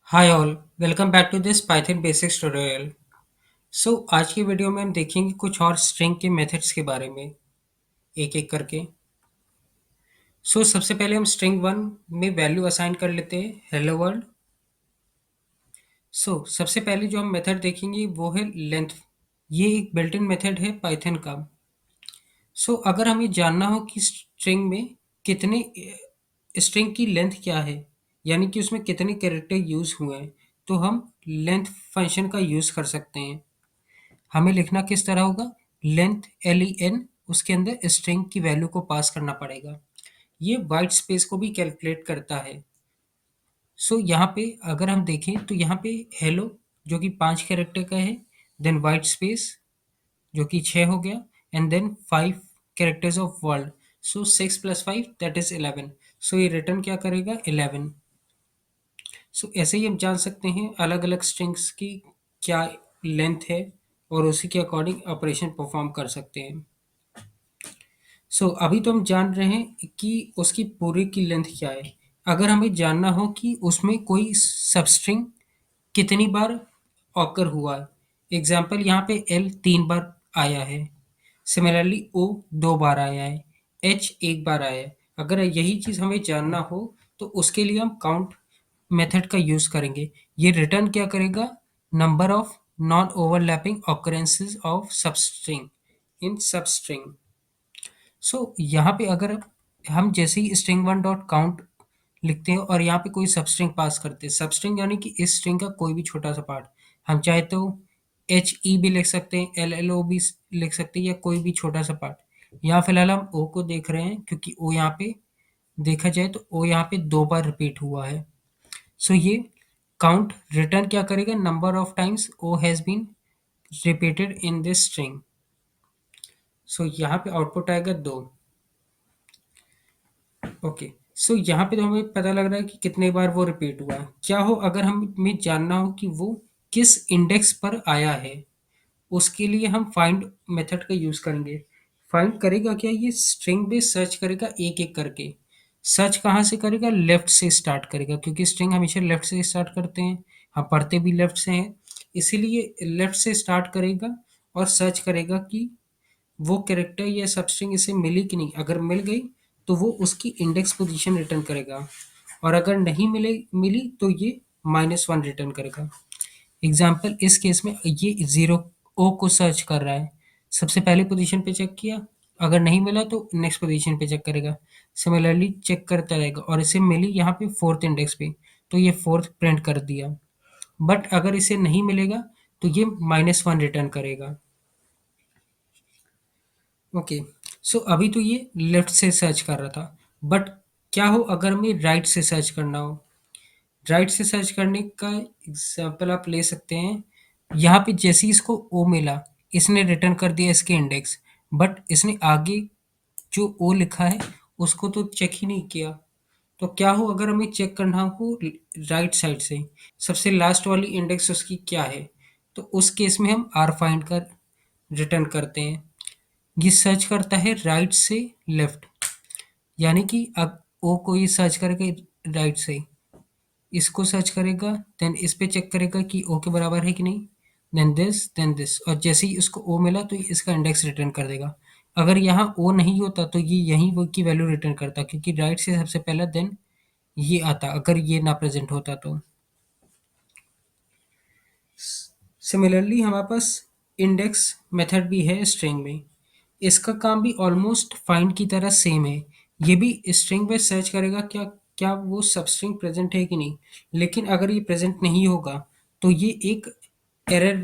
Hi all, welcome back to this Python basics tutorial. आज की video में हम देखेंगे कुछ और स्ट्रिंग के मेथड्स के बारे में एक एक करके। सबसे पहले हम स्ट्रिंग वन में वैल्यू असाइन कर लेते हैं हेलो वर्ल्ड। सबसे पहले जो हम मेथड देखेंगे वो है लेंथ। ये एक बिल्ट इन मेथड है पाइथन का। अगर हमें जानना हो कि स्ट्रिंग में कितने स्ट्रिंग की लेंथ क्या है, यानी कि उसमें कितने कैरेक्टर यूज हुए हैं, तो हम लेंथ फंक्शन का यूज कर सकते हैं। हमें लिखना किस तरह होगा, लेंथ len, उसके अंदर स्ट्रिंग की वैल्यू को पास करना पड़ेगा। ये वाइट स्पेस को भी कैलकुलेट करता है। यहाँ पे अगर हम देखें तो यहाँ पे हेलो जो कि 5 कैरेक्टर का है, देन वाइट स्पेस जो कि 6 हो गया, and then 5 characters of world. 6 + 5 that is 11। ये रिटर्न क्या करेगा, 11। ऐसे ही हम जान सकते हैं अलग अलग स्ट्रिंग्स की क्या लेंथ है और उसी के अकॉर्डिंग ऑपरेशन परफॉर्म कर सकते हैं। अभी तो हम जान रहे हैं कि उसकी पूरी की लेंथ क्या है। अगर हमें जानना हो कि उसमें कोई सबस्ट्रिंग कितनी बार ऑकर हुआ है, एग्जाम्पल यहाँ पे एल 3 बार आया है, सिमिलरली ओ 2 बार आया है, एच 1 बार आया है। अगर यही चीज़ हमें जानना हो तो उसके लिए हम काउंट मेथड का यूज़ करेंगे। ये रिटर्न क्या करेगा, number of non overlapping occurrences of substring in substring. यहाँ पे अगर हम जैसे ही स्ट्रिंग वन डॉट काउंट लिखते हैं और यहाँ पे कोई सबस्ट्रिंग पास करते हैं, सबस्ट्रिंग यानी कि इस स्ट्रिंग का कोई भी छोटा सा पार्ट, हम चाहे तो एच ई भी लिख सकते हैं, एल एल ओ भी लिख सकते हैं, या कोई भी छोटा सा पार्ट। यहाँ फिलहाल हम ओ को देख रहे हैं क्योंकि ओ यहाँ पे देखा जाए तो ओ यहाँ पे 2 बार रिपीट हुआ है। ये काउंट रिटर्न क्या करेगा, number of times O has been repeated in this string. यहाँ पे आउटपुट आएगा 2। ओके। यहाँ पे तो हमें पता लग रहा है कि कितने बार वो रिपीट हुआ है। क्या हो अगर हमें जानना हो कि वो किस इंडेक्स पर आया है, उसके लिए हम फाइंड मेथड का यूज करेंगे। फाइंड करेगा क्या, ये स्ट्रिंग पे सर्च करेगा एक एक करके। सर्च कहाँ से करेगा, लेफ्ट से स्टार्ट करेगा, क्योंकि स्ट्रिंग हमेशा लेफ्ट से स्टार्ट करते हैं, हम पढ़ते भी लेफ्ट से हैं, इसीलिए लेफ्ट से स्टार्ट करेगा और सर्च करेगा कि वो कैरेक्टर या सबस्ट्रिंग इसे मिली कि नहीं। अगर मिल गई तो वो उसकी इंडेक्स पोजीशन रिटर्न करेगा, और अगर नहीं मिली तो ये -1 रिटर्न करेगा। एग्जाम्पल इस केस में ये 0 ओ को सर्च कर रहा है, सबसे पहले पोजीशन पे चेक किया, अगर नहीं मिला तो नेक्स्ट पोजीशन पे चेक करेगा, सिमिलरली चेक करता रहेगा, और इसे मिली यहाँ पे फोर्थ इंडेक्स पे, तो ये फोर्थ प्रिंट कर दिया। बट अगर इसे नहीं मिलेगा तो ये -1 रिटर्न करेगा। ओके। अभी तो ये लेफ्ट से सर्च कर रहा था, बट क्या हो अगर हमें राइट से सर्च करना हो। राइट से सर्च करने का एग्जाम्पल आप ले सकते हैं। यहाँ पे जैसे ही इसको ओ मिला, इसने रिटर्न कर दिया इसके इंडेक्स, बट इसने आगे जो ओ लिखा है उसको तो चेक ही नहीं किया। तो क्या हो अगर हमें चेक करना हो राइट साइड से, सबसे लास्ट वाली इंडेक्स उसकी क्या है, तो उस केस में हम आर फाइंड कर रिटर्न करते हैं। ये सर्च करता है राइट से लेफ्ट, यानी कि अब ओ को ये सर्च करेगा राइट से, इसको सर्च करेगा, देन इस पे चेक करेगा कि ओ के बराबर है कि नहीं, देन दिस, और जैसे ही उसको ओ मिला तो ये इसका इंडेक्स रिटर्न कर देगा। अगर यहाँ ओ नहीं होता तो ये यहीं वो की वैल्यू रिटर्न करता, क्योंकि राइट से सबसे पहला देन ये आता, अगर ये ना प्रेजेंट होता तो। सिमिलरली हमारे पास इंडेक्स मेथड भी है स्ट्रिंग में। इसका काम भी ऑलमोस्ट फाइंड की तरह सेम है। ये भी स्ट्रिंग पे सर्च करेगा क्या क्या वो सबस्ट्रिंग प्रेजेंट है कि नहीं। लेकिन अगर ये प्रेजेंट नहीं होगा तो ये एक एरर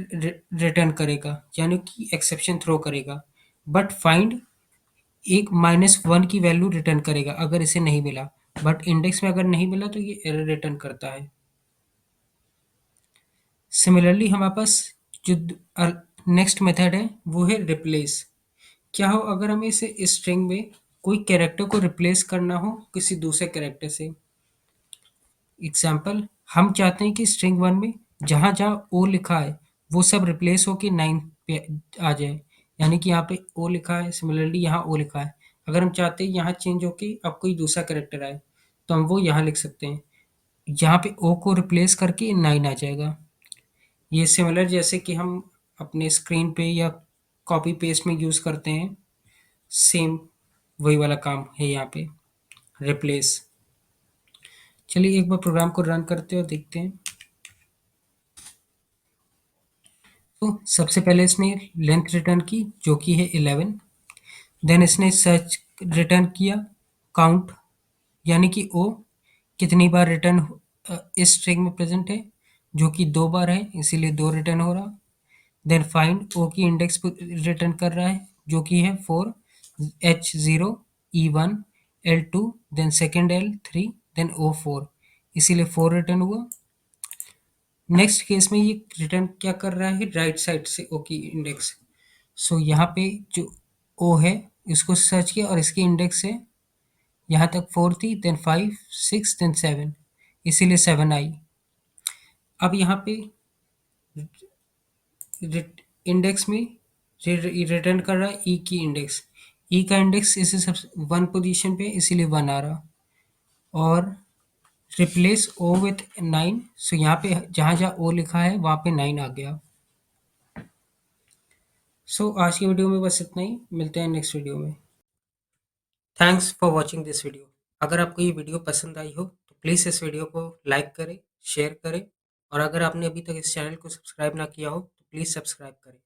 रिटर्न करेगा, यानी कि एक्सेप्शन थ्रो करेगा। बट फाइंड एक -1 की वैल्यू रिटर्न करेगा अगर इसे नहीं मिला। बट इंडेक्स में अगर नहीं मिला तो ये एरर रिटर्न करता है। सिमिलरली हमारे पास जो नेक्स्ट मेथड है वो है रिप्लेस। क्या हो अगर हमें इसे स्ट्रिंग में कोई कैरेक्टर को रिप्लेस करना हो किसी दूसरे कैरेक्टर से। एग्जाम्पल, हम चाहते हैं कि स्ट्रिंग वन में जहाँ जहाँ ओ लिखा है वो सब रिप्लेस होके 9 पे आ जाए, यानी कि यहाँ पे ओ लिखा है, सिमिलरली यहाँ ओ लिखा है। अगर हम चाहते हैं यहाँ चेंज होके अब कोई दूसरा कैरेक्टर आए तो हम वो यहाँ लिख सकते हैं। यहाँ पे ओ को रिप्लेस करके 9 आ जाएगा। ये सिमिलर जैसे कि हम अपने स्क्रीन पे या कॉपी पेस्ट में यूज़ करते हैं, सेम वही वाला काम है यहाँ पे, रिप्लेस। चलिए एक बार प्रोग्राम को रन करते हैं और देखते हैं। तो सबसे पहले इसने लेंथ रिटर्न की जो कि है 11। देन इसने सर्च रिटर्न किया काउंट, यानी कि ओ कितनी बार रिटर्न इस स्ट्रिंग में प्रेजेंट है, जो कि 2 बार है इसीलिए 2 रिटर्न हो रहा। देन फाइंड ओ की इंडेक्स रिटर्न कर रहा है जो कि है 4, H0 E1 L2 then second L3 then O4, इसीलिए 4 रिटर्न हुआ। नेक्स्ट केस में ये रिटर्न क्या कर रहा है, राइट साइड से ओ की इंडेक्स। सो यहाँ पे जो ओ है इसको सर्च किया और इसकी इंडेक्स है यहाँ तक 4 थी, देन 5 6 देन 7, इसीलिए 7 आई। अब यहाँ पे इंडेक्स में रिटर्न कर रहा है ई की इंडेक्स। ई का इंडेक्स इसे सब 1 पोजीशन पे इसीलिए 1 आ रहा। और रिप्लेस ओ विथ 9, सो यहाँ पे जहाँ जहाँ ओ लिखा है वहाँ पे 9 आ गया। सो आज की वीडियो में बस इतना ही, मिलते हैं नेक्स्ट वीडियो में। Thanks for watching this video. अगर आपको ये वीडियो पसंद आई हो तो प्लीज़ इस वीडियो को लाइक करें, शेयर करें, और अगर आपने अभी तक इस चैनल को सब्सक्राइब ना किया हो तो प्लीज़ सब्सक्राइब करें।